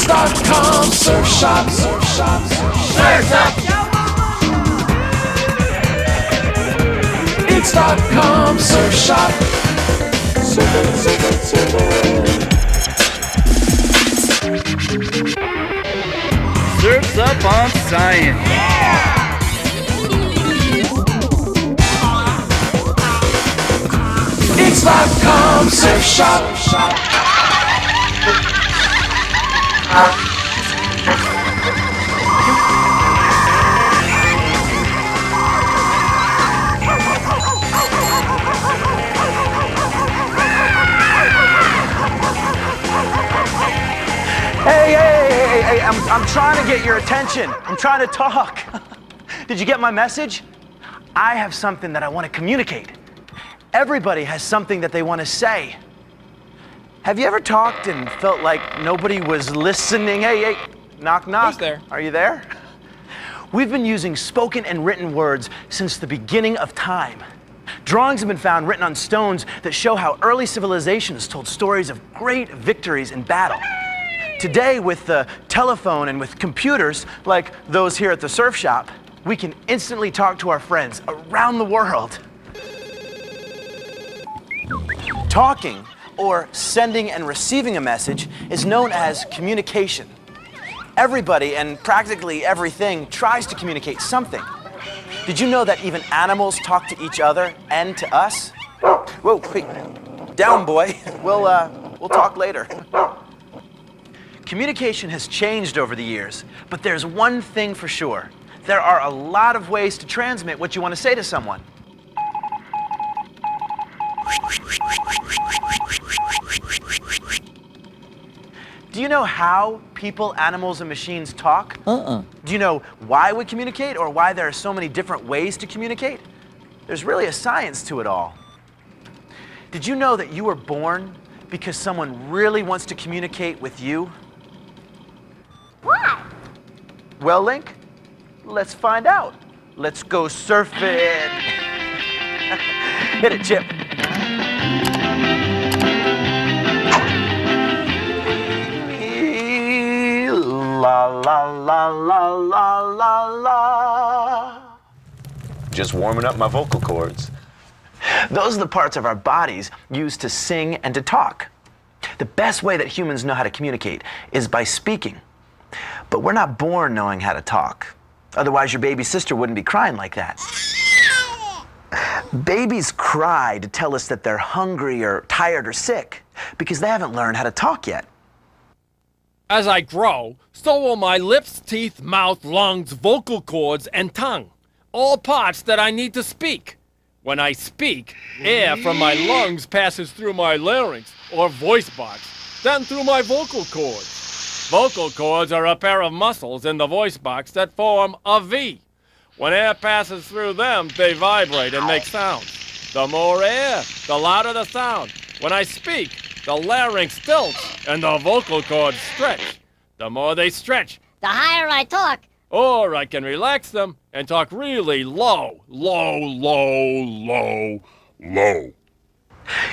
It's.com surf shop. Surf shop. Surf shop. It's.com surf shop. Surf's up on science. It's.com surf shop. Hey, I'm trying to get your attention. I'm trying to talk. Did you get my message? I have something that I want to communicate. Everybody has something that they want to say. Have you ever talked and felt like nobody was listening? Hey, knock, knock. Who's there? Are you there? We've been using spoken and written words since the beginning of time. Drawings have been found written on stones that show how early civilizations told stories of great victories in battle. Today, with the telephone and with computers, like those here at the surf shop, we can instantly talk to our friends around the world. Talking, or sending and receiving a message, is known as communication. Everybody and practically everything tries to communicate something. Did you know that even animals talk to each other and to us? Whoa, wait, down, boy. We'll talk later. Communication has changed over the years, but there's one thing for sure. There are a lot of ways to transmit what you want to say to someone. Do you know how people, animals, and machines talk? Do you know why we communicate or why there are so many different ways to communicate? There's really a science to it all. Did you know that you were born because someone really wants to communicate with you? What? Well, Link, let's find out. Let's go surfing. Hit it, Chip. La la la la la la la. Just warming up my vocal cords. Those are the parts of our bodies used to sing and to talk. The best way that humans know how to communicate is by speaking. But we're not born knowing how to talk. Otherwise, your baby sister wouldn't be crying like that. Babies cry to tell us that they're hungry or tired or sick because they haven't learned how to talk yet. As I grow, so will my lips, teeth, mouth, lungs, vocal cords, and tongue. All parts that I need to speak. When I speak, air from my lungs passes through my larynx, or voice box, then through my vocal cords. Vocal cords are a pair of muscles in the voice box that form a V. When air passes through them, they vibrate and make sounds. The more air, the louder the sound. When I speak, the larynx tilts and the vocal cords stretch. The more they stretch, The higher I talk, or I can relax them and talk really low, low, low, low, low.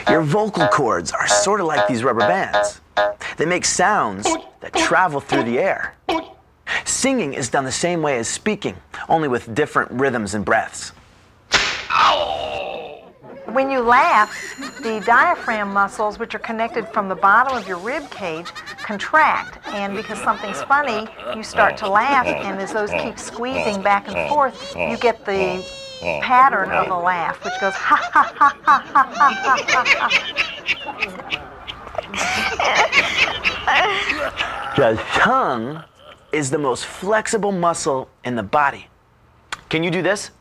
Your vocal cords are sort of like these rubber bands. They make sounds that travel through the air. Singing is done the same way as speaking, only with different rhythms and breaths. When you laugh, the diaphragm muscles, which are connected from the bottom of your rib cage, contract. And because something's funny, you start to laugh, and as those keep squeezing back and forth, you get the pattern of the laugh, which goes ha ha ha ha ha ha ha ha. The tongue is the most flexible muscle in the body. Can you do this?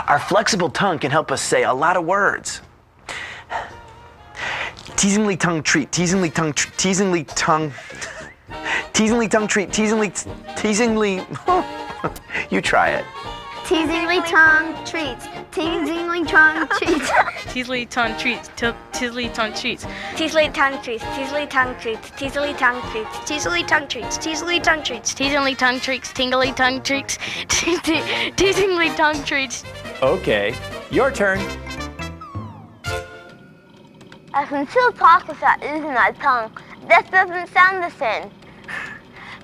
Our flexible tongue can help us say a lot of words. Teasingly tongue treat, teasingly tongue, teasingly tongue, teasingly tongue treat, teasingly. You try it. Teasingly tongue treats. Teasingly tongue treats. Teasly tongue treats. Teasly tongue treats. Teasingly tongue treats. Teasingly tongue treats. Teasingly tongue treats. Teasingly tongue treats. Teasingly tongue treats. Teasingly tongue treats. Tingly tongue treats. Teasingly tongue treats. Okay, your turn. I can still talk without using my tongue. This doesn't sound the same.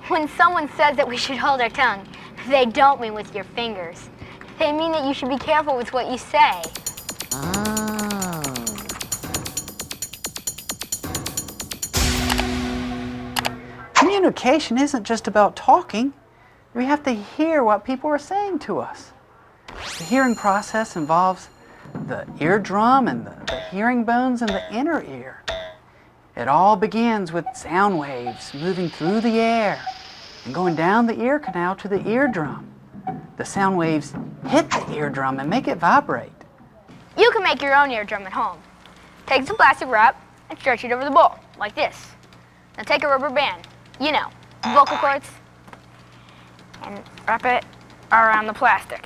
When someone says that we should hold our tongue, they don't mean with your fingers. They mean that you should be careful with what you say. Communication isn't just about talking. We have to hear what people are saying to us. The hearing process involves the eardrum and the hearing bones in the inner ear. It all begins with sound waves moving through the air and going down the ear canal to the eardrum. The sound waves hit the eardrum and make it vibrate. You can make your own eardrum at home. Take some plastic wrap and stretch it over the bowl, like this. Now take a rubber band, you know, vocal cords, and wrap it around the plastic.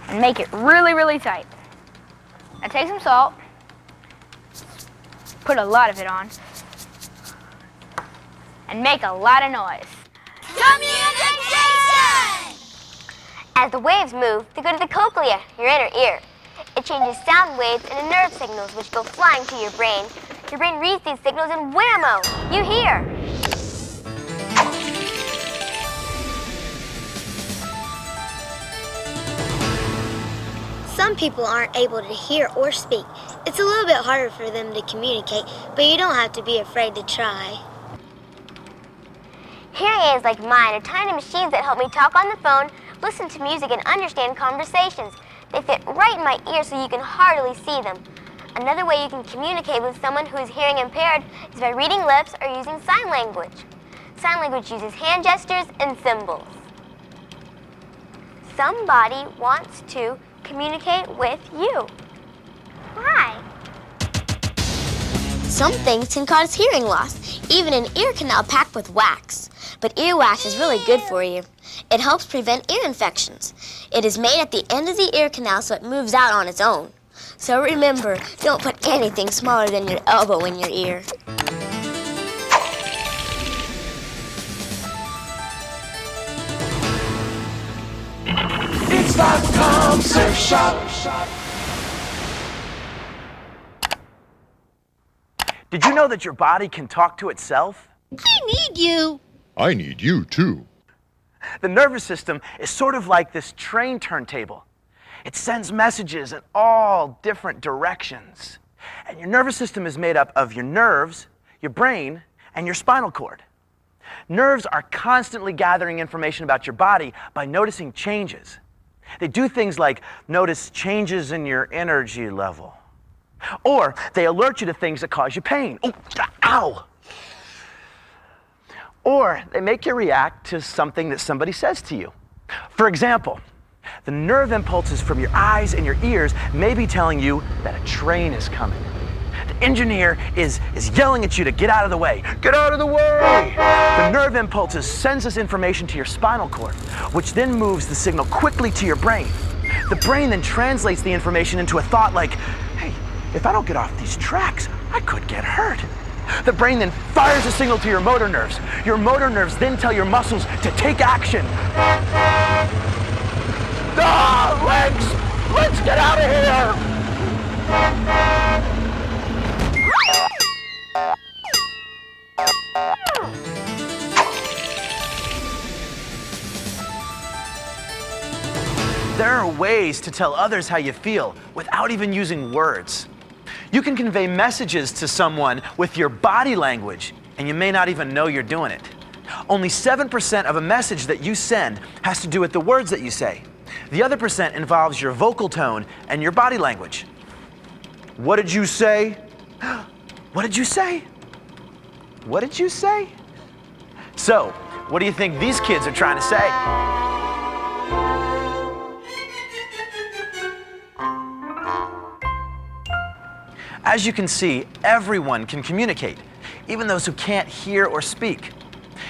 And make it really, really tight. Now take some salt, put a lot of it on, and make a lot of noise. Communication! As the waves move, they go to the cochlea, your inner ear. It changes sound waves into nerve signals which go flying to your brain. Your brain reads these signals and whammo, you hear. Some people aren't able to hear or speak. It's a little bit harder for them to communicate, but you don't have to be afraid to try. Hearing aids like mine are tiny machines that help me talk on the phone, listen to music, and understand conversations. They fit right in my ear so you can hardly see them. Another way you can communicate with someone who is hearing impaired is by reading lips or using sign language. Sign language uses hand gestures and symbols. Somebody wants to communicate with you. Hi. Some things can cause hearing loss, even an ear canal packed with wax. But earwax is really good for you. It helps prevent ear infections. It is made at the end of the ear canal so it moves out on its own. So remember, don't put anything smaller than your elbow in your ear. It's the Koms Shop. Did you know that your body can talk to itself? I need you. I need you too. The nervous system is sort of like this train turntable. It sends messages in all different directions. And your nervous system is made up of your nerves, your brain, and your spinal cord. Nerves are constantly gathering information about your body by noticing changes. They do things like notice changes in your energy level. Or they alert you to things that cause you pain. Oh, ow! Or they make you react to something that somebody says to you. For example, the nerve impulses from your eyes and your ears may be telling you that a train is coming. The engineer is yelling at you to get out of the way. Get out of the way! The nerve impulses sends this information to your spinal cord, which then moves the signal quickly to your brain. The brain then translates the information into a thought like, hey, if I don't get off these tracks, I could get hurt. The brain then fires a signal to your motor nerves. Your motor nerves then tell your muscles to take action. Ah, let's get out of here. There are ways to tell others how you feel without even using words. You can convey messages to someone with your body language, and you may not even know you're doing it. Only 7% of a message that you send has to do with the words that you say. The other percent involves your vocal tone and your body language. What did you say? What did you say? What did you say? So, what do you think these kids are trying to say? As you can see, everyone can communicate. even those who can't hear or speak.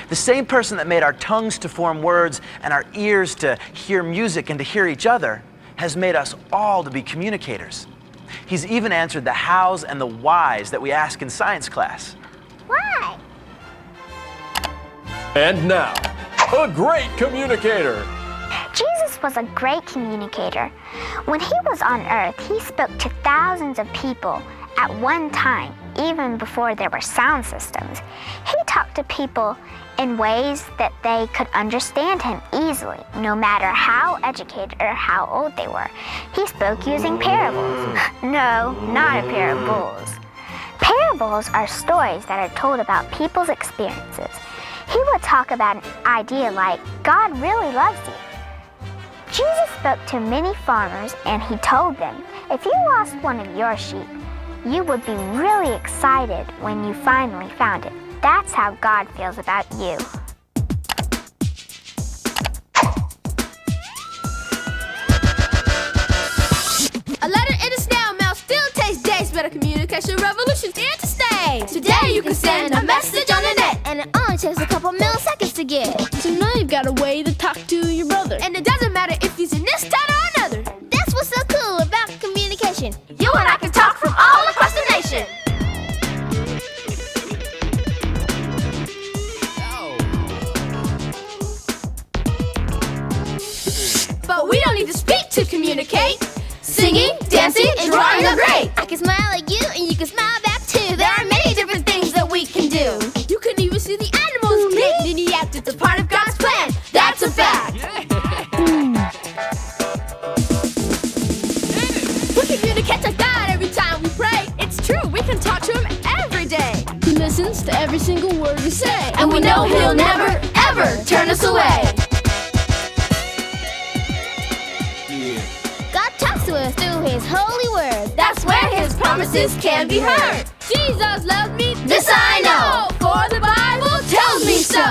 The same person that made our tongues to form words and our ears to hear music and to hear each other has made us all to be communicators. He's even answered the hows and the whys that we ask in science class. Why? And now, a great communicator. Jesus was a great communicator. When he was on earth, he spoke to thousands of people at one time, even before there were sound systems. He talked to people in ways that they could understand him easily, no matter how educated or how old they were. He spoke using parables. No, not a pair of bulls. Parables are stories that are told about people's experiences. He would talk about an idea like, God really loves you. Jesus spoke to many farmers and he told them, if you lost one of your sheep, you would be really excited when you finally found it. That's how God feels about you. A letter in a snail mail still takes days, but a communication revolution's here to stay. Today you can send a message on the net, And it only takes a couple milliseconds to get. so now you've got a way to talk to your brother. And it doesn't matter if he's in this town or another. That's what's so cool about communication. You and I can talk from all across the nation. But we don't need to speak to communicate. Singing, dancing, and drawing are great. I can smile at you and you can smile back too. There are many different things that we can do. You can even see the animals click. Then you act, it's a part of God's plan. That's a fact. We communicate to God every time we pray. It's true, we can talk to him every day. He listens to every single word we say. And we know he'll never, ever turn us away. God talks to us through his holy word. That's where his promises can be heard. Jesus loves me, this I know, for the Bible tells me so.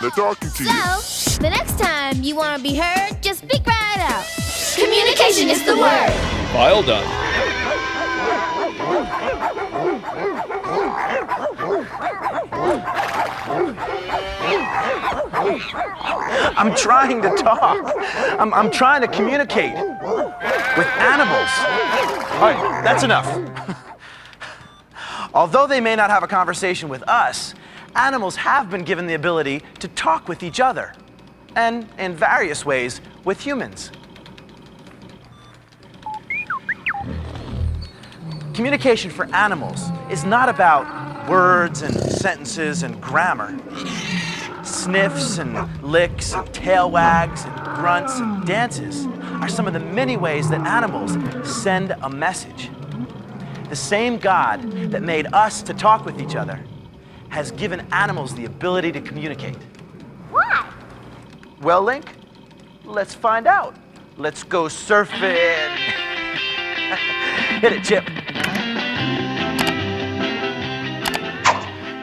They're talking to you. So, the next time you want to be heard, just speak right out. Communication is the word. File done. I'm trying to talk. I'm trying to communicate with animals. All right, that's enough. Although they may not have a conversation with us, animals have been given the ability to talk with each other, and in various ways with humans. Communication for animals is not about words and sentences and grammar. Sniffs and licks and tail wags and grunts and dances are some of the many ways that animals send a message. The same God that made us to talk with each other has given animals the ability to communicate. Why? Well, Link, let's find out. Let's go surfing. Hit it, Chip.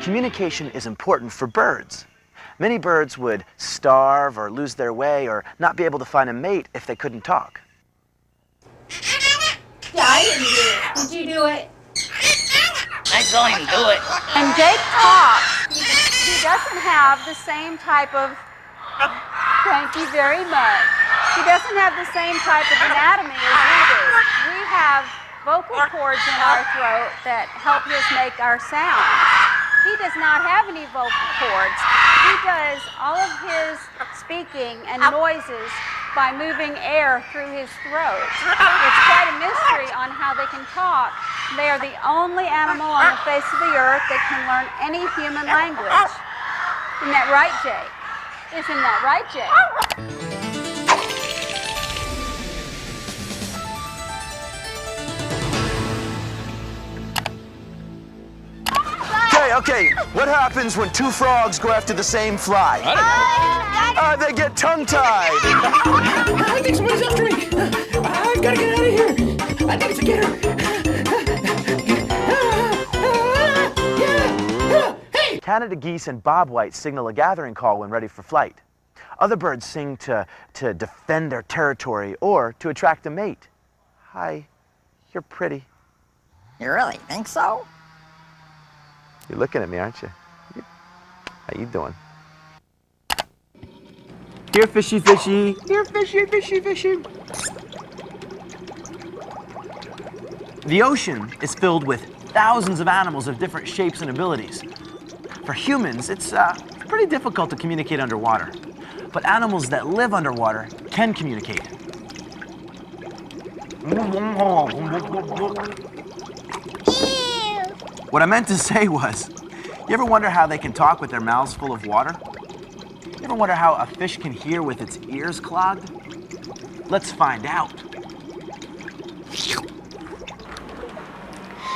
Communication is important for birds. Many birds would starve or lose their way or not be able to find a mate if they couldn't talk. Yeah, I didn't do it. Did you do it? I saw him do it. And Jake talks. He doesn't have the same type of, thank you very much. He doesn't have the same type of anatomy as we do. We have vocal cords in our throat that help us make our sound. He does not have any vocal cords. He does all of his speaking and noises by moving air through his throat. It's quite a mystery on how they can talk. They are the only animal on the face of the earth that can learn any human language. Isn't that right, Jake? Isn't that right, Jake? Okay, what happens when two frogs go after the same fly? They get tongue-tied. I think somebody's after me. I've got to get out of here. I think it's a gator. Hey! Canada geese and bobwhite signal a gathering call when ready for flight. Other birds sing to defend their territory or to attract a mate. Hi, you're pretty. You really think so? You're looking at me, aren't you? How you doing? Here, fishy, fishy. Here, fishy, fishy, fishy. The ocean is filled with thousands of animals of different shapes and abilities. For humans, it's pretty difficult to communicate underwater. But animals that live underwater can communicate. What I meant to say was, you ever wonder how they can talk with their mouths full of water? You ever wonder how a fish can hear with its ears clogged? Let's find out.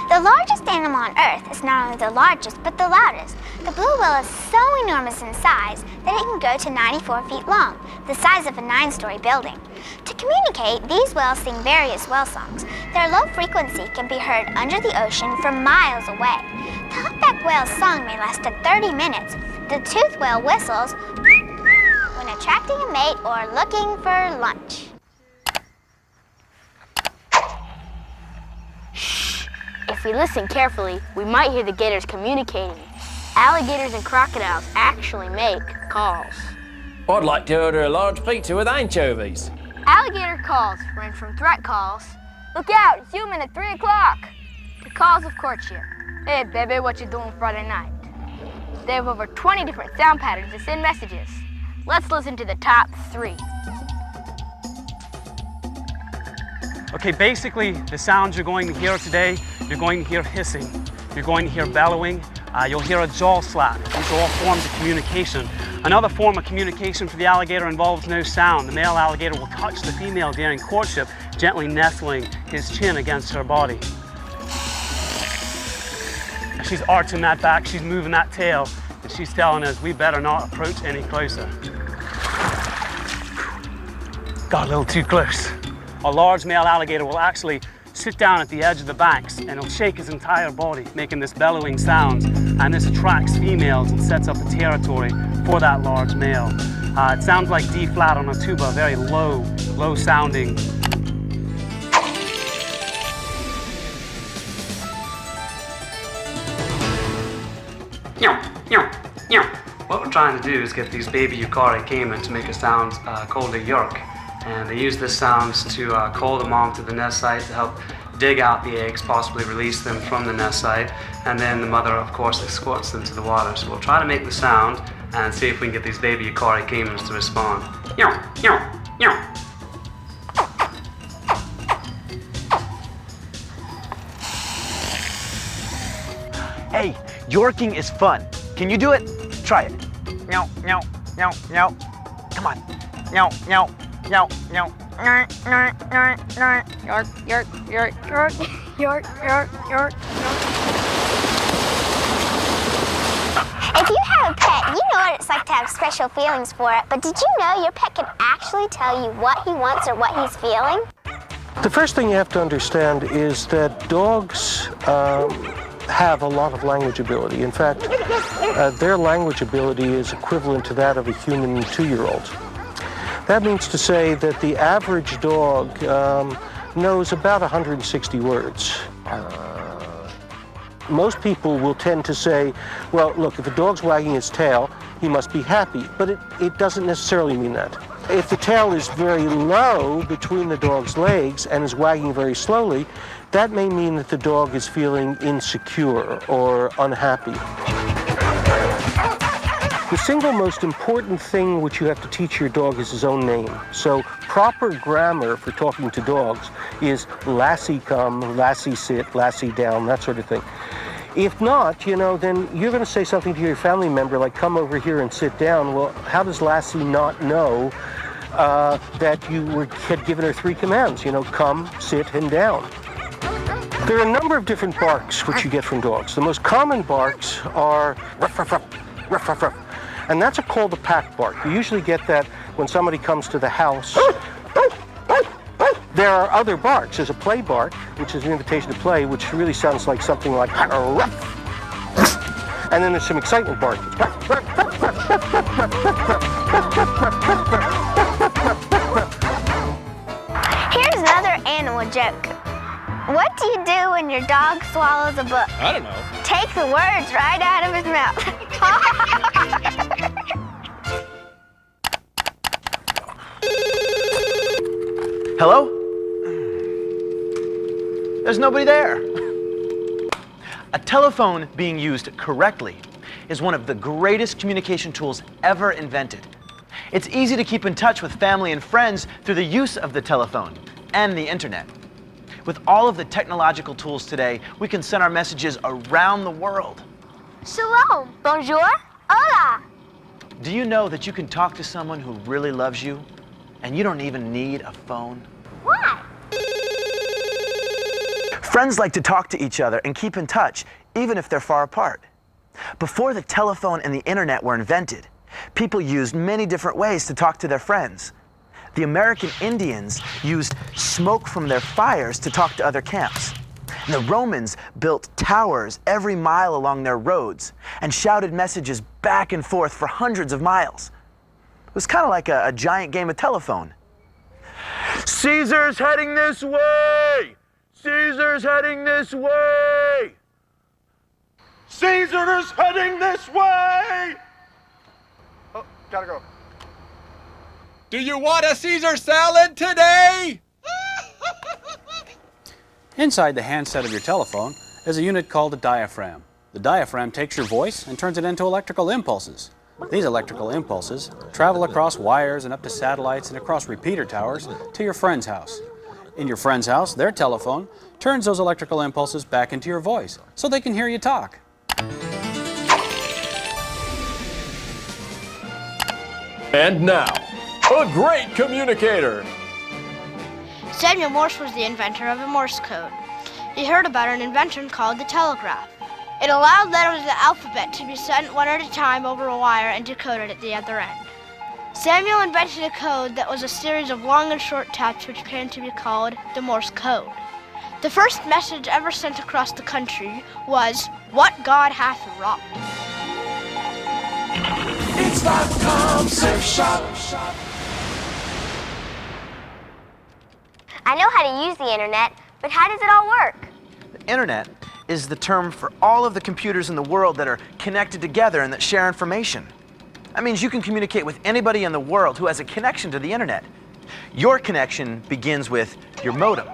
The largest animal on Earth is not only the largest, but the loudest. The blue whale is so enormous in size that it can go to 94 feet long, the size of a 9-story building. To communicate, these whales sing various whale songs. Their low frequency can be heard under the ocean from miles away. The humpback whale's song may last to 30 minutes. The toothed whale whistles when attracting a mate or looking for lunch. If we listen carefully, we might hear the gators communicating. Alligators and crocodiles actually make calls. I'd like to order a large pizza with anchovies. Alligator calls range from threat calls, look out, human at 3 o'clock, to calls of courtship. Hey baby, what you doing Friday night? They have over 20 different sound patterns to send messages. Let's listen to the top 3. Okay, basically, the sounds you're going to hear today, you're going to hear hissing, you're going to hear bellowing, you'll hear a jaw slap. These are all forms of communication. Another form of communication for the alligator involves no sound. The male alligator will touch the female during courtship, gently nestling his chin against her body. She's arching that back, she's moving that tail, and she's telling us we better not approach any closer. Got a little too close. A large male alligator will actually sit down at the edge of the banks and he'll shake his entire body, making this bellowing sound, and this attracts females and sets up a territory for that large male. It sounds like D flat on a tuba, very low sounding. What we're trying to do is get these baby Yukari caiman to make a sound called a yerk. And they use this sound to call the mom to the nest site to help dig out the eggs, possibly release them from the nest site, and then the mother, of course, escorts them to the water. So we'll try to make the sound and see if we can get these baby Yukari caimans to respond. Hey, yorking is fun. Can you do it? Try it. Meow, meow, meow, meow. Come on. Meow, meow, meow, meow. York, york, york, york, york, york, york. If you have a pet, you know what it's like to have special feelings for it, but did you know your pet can actually tell you what he wants or what he's feeling? The first thing you have to understand is that dogs have a lot of language ability. In fact, their language ability is equivalent to that of a human 2-year-old. That means to say that the average dog knows about 160 words. Most people will tend to say, well, look, if a dog's wagging its tail, he must be happy, but it doesn't necessarily mean that. If the tail is very low between the dog's legs and is wagging very slowly, that may mean that the dog is feeling insecure or unhappy. The single most important thing which you have to teach your dog is his own name. So proper grammar for talking to dogs is lassie come, lassie sit, lassie down, that sort of thing. If not, then you're going to say something to your family member like, come over here and sit down. Well, how does Lassie not know that you had given her 3 commands? Come, sit, and down. There are a number of different barks which you get from dogs. The most common barks are ruff, ruff, ruff, ruff, ruff, ruff. And that's a call to pack bark. You usually get that when somebody comes to the house. There are other barks. There's a play bark, which is an invitation to play, which really sounds like something like ruff. And then there's some excitement bark. Here's another animal joke. What do you do when your dog swallows a book? I don't know. Take the words right out of his mouth. Hello? There's nobody there. A telephone being used correctly is one of the greatest communication tools ever invented. It's easy to keep in touch with family and friends through the use of the telephone and the internet. With all of the technological tools today, we can send our messages around the world. Shalom. Bonjour. Hola. Do you know that you can talk to someone who really loves you and you don't even need a phone? What? Friends like to talk to each other and keep in touch, even if they're far apart. Before the telephone and the internet were invented, people used many different ways to talk to their friends. The American Indians used smoke from their fires to talk to other camps. And the Romans built towers every mile along their roads and shouted messages back and forth for hundreds of miles. It was kind of like a giant game of telephone. Caesar's heading this way! Caesar's heading this way! Caesar is heading this way! Oh, gotta go. Do you want a Caesar salad today? Inside the handset of your telephone is a unit called a diaphragm. The diaphragm takes your voice and turns it into electrical impulses. These electrical impulses travel across wires and up to satellites and across repeater towers to your friend's house. In your friend's house, their telephone turns those electrical impulses back into your voice so they can hear you talk. And now, a great communicator. Samuel Morse was the inventor of the Morse code. He heard about an invention called the telegraph. It allowed letters of the alphabet to be sent one at a time over a wire and decoded at the other end. Samuel invented a code that was a series of long and short taps which came to be called the Morse code. The first message ever sent across the country was, "What God hath wrought." It's the Koms Shop. I know how to use the internet, but how does it all work? The internet is the term for all of the computers in the world that are connected together and that share information. That means you can communicate with anybody in the world who has a connection to the internet. Your connection begins with your modem.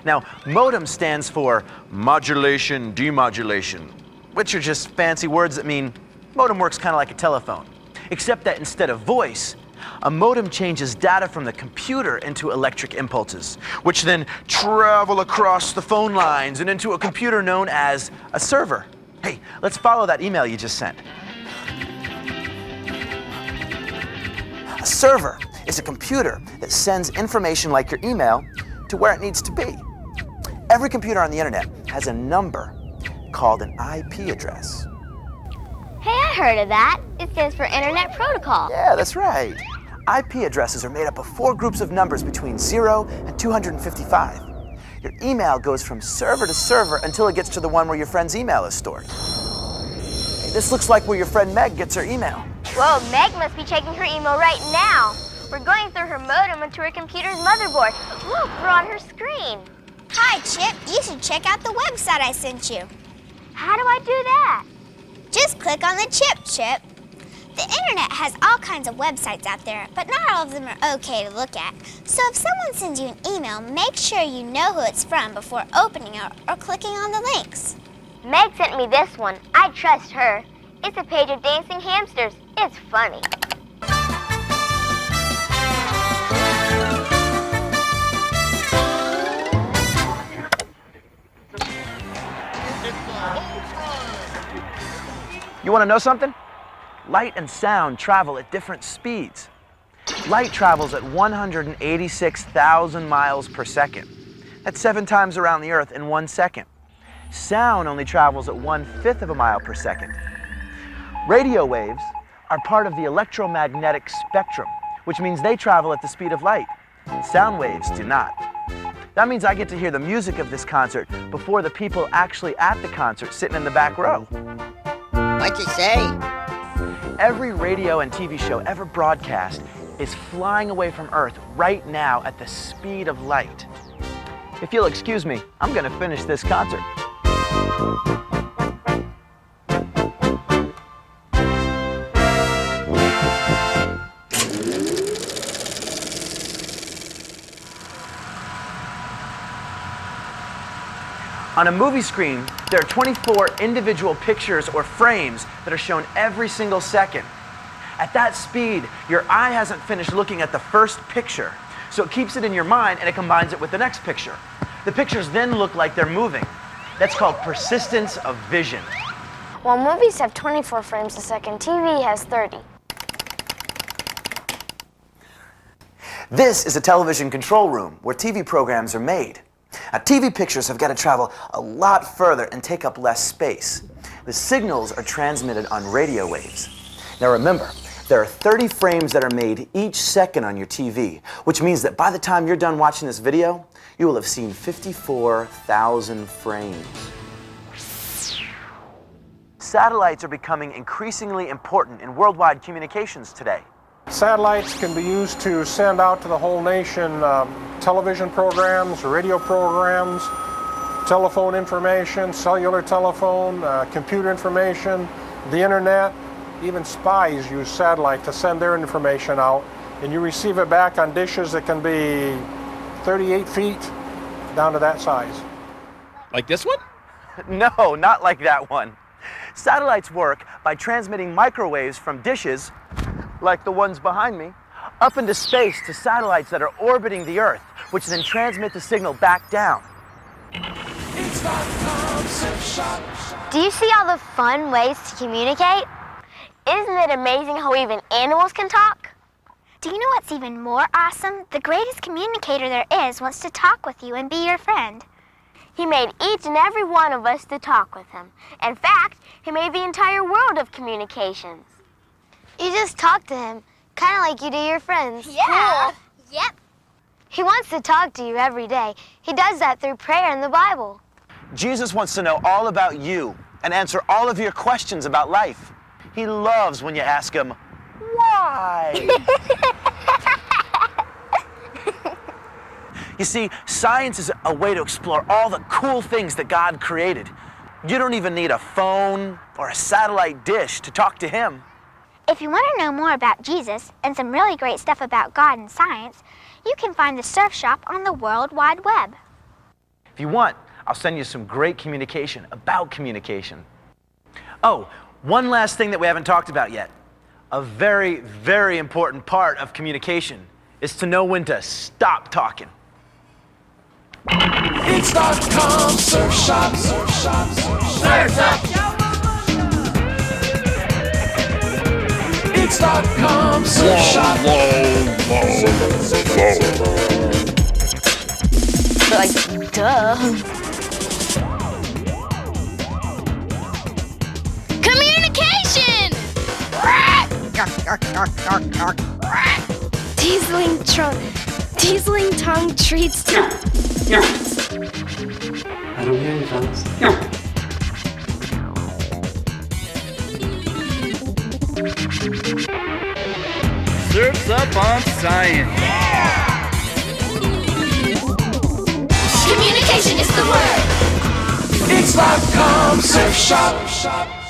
Now, modem stands for modulation, demodulation, which are just fancy words that mean modem works kind of like a telephone, except that instead of voice, a modem changes data from the computer into electric impulses, which then travel across the phone lines and into a computer known as a server. Hey, let's follow that email you just sent. A server is a computer that sends information like your email to where it needs to be. Every computer on the internet has a number called an IP address. Hey, I heard of that. It stands for Internet Protocol. Yeah, that's right. IP addresses are made up of 4 groups of numbers between 0 and 255. Your email goes from server to server until it gets to the one where your friend's email is stored. Hey, this looks like where your friend Meg gets her email. Whoa, Meg must be checking her email right now. We're going through her modem into her computer's motherboard. Look, we're on her screen. Hi, Chip. You should check out the website I sent you. How do I do that? Just click on the chip. The internet has all kinds of websites out there, but not all of them are okay to look at. So if someone sends you an email, make sure you know who it's from before opening it or clicking on the links. Meg sent me this one. I trust her. It's a page of dancing hamsters. It's funny. You want to know something? Light and sound travel at different speeds. Light travels at 186,000 miles per second. That's 7 times around the Earth in 1 second. Sound only travels at 1/5 of a mile per second. Radio waves are part of the electromagnetic spectrum, which means they travel at the speed of light. Sound waves do not. That means I get to hear the music of this concert before the people actually at the concert sitting in the back row. What'd you say? Every radio and TV show ever broadcast is flying away from Earth right now at the speed of light. If you'll excuse me, I'm gonna finish this concert. On a movie screen, there are 24 individual pictures or frames that are shown every single second. At that speed, your eye hasn't finished looking at the first picture, so it keeps it in your mind and it combines it with the next picture. The pictures then look like they're moving. That's called persistence of vision. While movies have 24 frames a second, TV has 30. This is a television control room where TV programs are made. Now, TV pictures have got to travel a lot further and take up less space. The signals are transmitted on radio waves. Now remember, there are 30 frames that are made each second on your TV, which means that by the time you're done watching this video, you will have seen 54,000 frames. Satellites are becoming increasingly important in worldwide communications today. Satellites can be used to send out to the whole nation television programs, radio programs, telephone information, cellular telephone, computer information, the internet. Even spies use satellite to send their information out, and you receive it back on dishes that can be 38 feet down to that size. Like this one? No, not like that one. Satellites work by transmitting microwaves from dishes, like the ones behind me, up into space to satellites that are orbiting the Earth, which then transmit the signal back down. Do you see all the fun ways to communicate? Isn't it amazing how even animals can talk? Do you know what's even more awesome? The greatest communicator there is wants to talk with you and be your friend. He made each and every one of us to talk with him. In fact, he made the entire world of communications. You just talk to him, kind of like you do your friends. Yeah. Cool. Yep. He wants to talk to you every day. He does that through prayer in the Bible. Jesus wants to know all about you and answer all of your questions about life. He loves when you ask him, why? You see, science is a way to explore all the cool things that God created. You don't even need a phone or a satellite dish to talk to him. If you want to know more about Jesus and some really great stuff about God and science, you can find the Surf Shop on the World Wide Web. If you want, I'll send you some great communication about communication. Oh, one last thing that we haven't talked about yet. A very, very important part of communication is to know when to stop talking. It's .com Surf Shop. Surf Shop. Surf Shop. It's .com Surf Shop. Like, duh. Communication! Dieseling tongue treats. I don't hear you, Thomas. Surf's up on science. Communication is the word. It's .com Surf Shop.